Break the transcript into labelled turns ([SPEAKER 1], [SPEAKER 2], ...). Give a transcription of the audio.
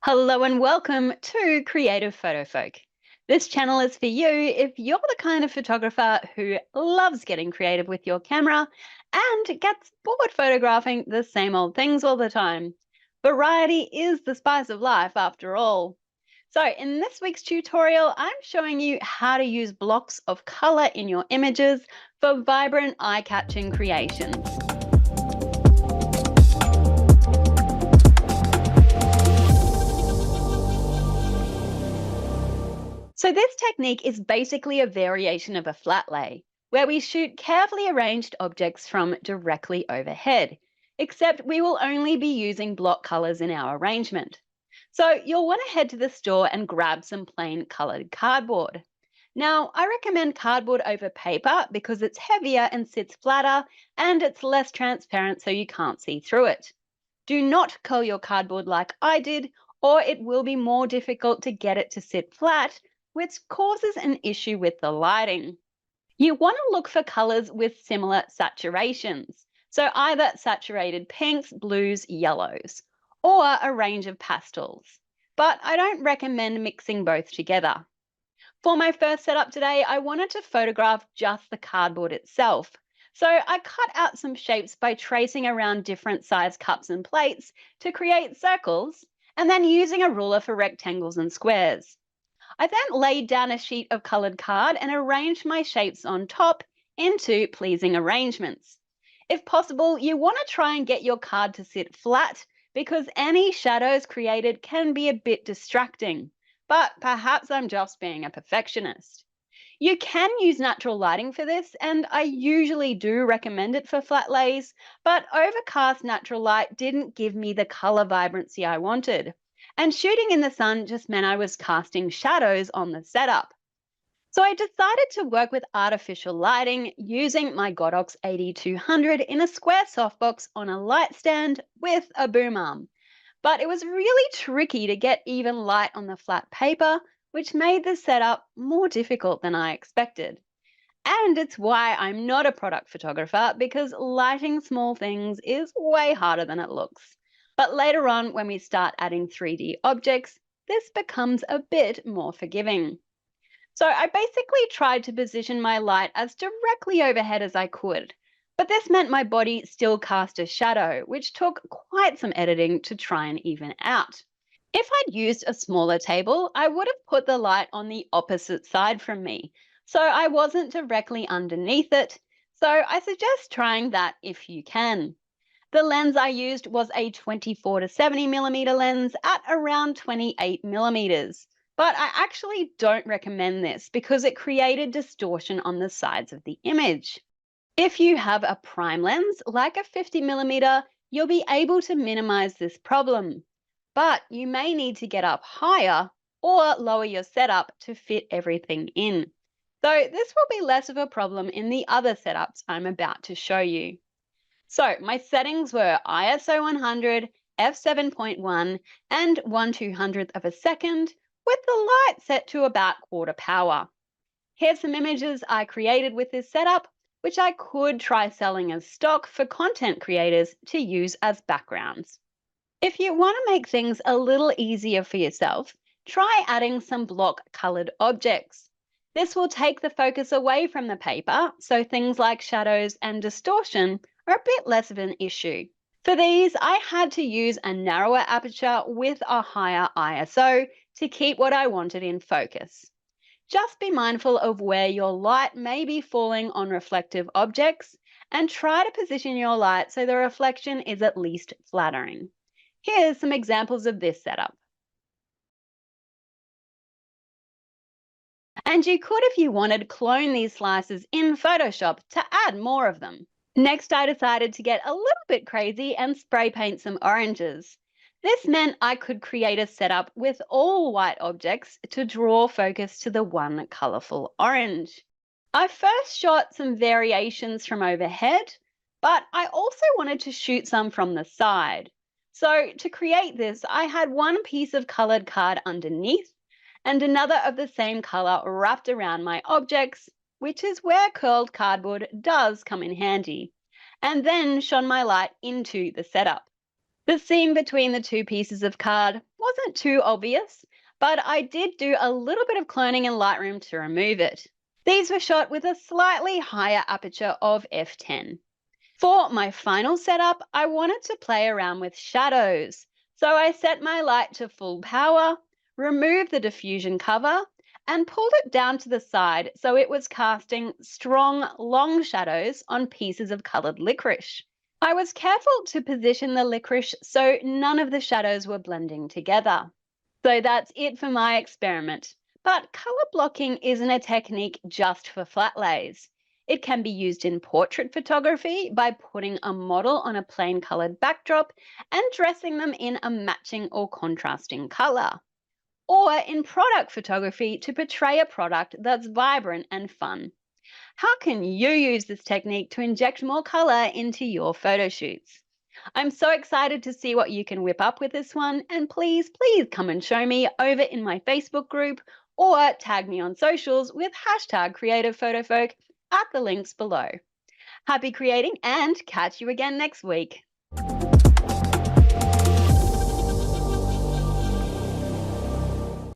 [SPEAKER 1] Hello and welcome to Creative Photo Folk. This channel is for you if you're the kind of photographer who loves getting creative with your camera and gets bored photographing the same old things all the time. Variety is the spice of life after all. So in this week's tutorial, I'm showing you how to use blocks of color in your images for vibrant, eye-catching creations. So this technique is basically a variation of a flat lay, where we shoot carefully arranged objects from directly overhead, except we will only be using block colors in our arrangement. So you'll want to head to the store and grab some plain colored cardboard. Now, I recommend cardboard over paper because it's heavier and sits flatter, and it's less transparent so you can't see through it. Do not curl your cardboard like I did, or it will be more difficult to get it to sit flat, which causes an issue with the lighting. You want to look for colors with similar saturations, so either saturated pinks, blues, yellows, or a range of pastels. But I don't recommend mixing both together. For my first setup today, I wanted to photograph just the cardboard itself. So I cut out some shapes by tracing around different size cups and plates to create circles, and then using a ruler for rectangles and squares. I then laid down a sheet of coloured card and arranged my shapes on top into pleasing arrangements. If possible, you want to try and get your card to sit flat because any shadows created can be a bit distracting. But perhaps I'm just being a perfectionist. You can use natural lighting for this, and I usually do recommend it for flat lays, but overcast natural light didn't give me the colour vibrancy I wanted. And shooting in the sun just meant I was casting shadows on the setup. So I decided to work with artificial lighting using my Godox 8200 in a square softbox on a light stand with a boom arm. But it was really tricky to get even light on the flat paper, which made the setup more difficult than I expected. And it's why I'm not a product photographer, because lighting small things is way harder than it looks. But later on, when we start adding 3D objects, this becomes a bit more forgiving. So I basically tried to position my light as directly overhead as I could, but this meant my body still cast a shadow, which took quite some editing to try and even out. If I'd used a smaller table, I would have put the light on the opposite side from me, so I wasn't directly underneath it, so I suggest trying that if you can. The lens I used was a 24 to 70mm lens at around 28mm. But I actually don't recommend this because it created distortion on the sides of the image. If you have a prime lens, like a 50mm, you'll be able to minimize this problem. But you may need to get up higher or lower your setup to fit everything in. So this will be less of a problem in the other setups I'm about to show you. So my settings were ISO 100, f7.1, and 1/200th of a second, with the light set to about quarter power. Here's some images I created with this setup, which I could try selling as stock for content creators to use as backgrounds. If you want to make things a little easier for yourself, try adding some block coloured objects. This will take the focus away from the paper, so things like shadows and distortion are a bit less of an issue. For these, I had to use a narrower aperture with a higher ISO to keep what I wanted in focus. Just be mindful of where your light may be falling on reflective objects and try to position your light so the reflection is at least flattering. Here's some examples of this setup. And you could, if you wanted, clone these slices in Photoshop to add more of them. Next, I decided to get a little bit crazy and spray paint some oranges. This meant I could create a setup with all white objects to draw focus to the one colourful orange. I first shot some variations from overhead, but I also wanted to shoot some from the side. So to create this, I had one piece of coloured card underneath and another of the same colour wrapped around my objects, which is where curled cardboard does come in handy, and then shone my light into the setup. The seam between the two pieces of card wasn't too obvious, but I did do a little bit of cloning in Lightroom to remove it. These were shot with a slightly higher aperture of f10. For my final setup, I wanted to play around with shadows. So I set my light to full power, removed the diffusion cover, and pulled it down to the side so it was casting strong, long shadows on pieces of coloured licorice. I was careful to position the licorice so none of the shadows were blending together. So that's it for my experiment. But colour blocking isn't a technique just for flat lays. It can be used in portrait photography by putting a model on a plain coloured backdrop and dressing them in a matching or contrasting colour. Or in product photography to portray a product that's vibrant and fun. How can you use this technique to inject more colour into your photo shoots? I'm so excited to see what you can whip up with this one, and please come and show me over in my Facebook group or tag me on socials with hashtag #CreativePhotofolk at the links below. Happy creating and catch you again next week.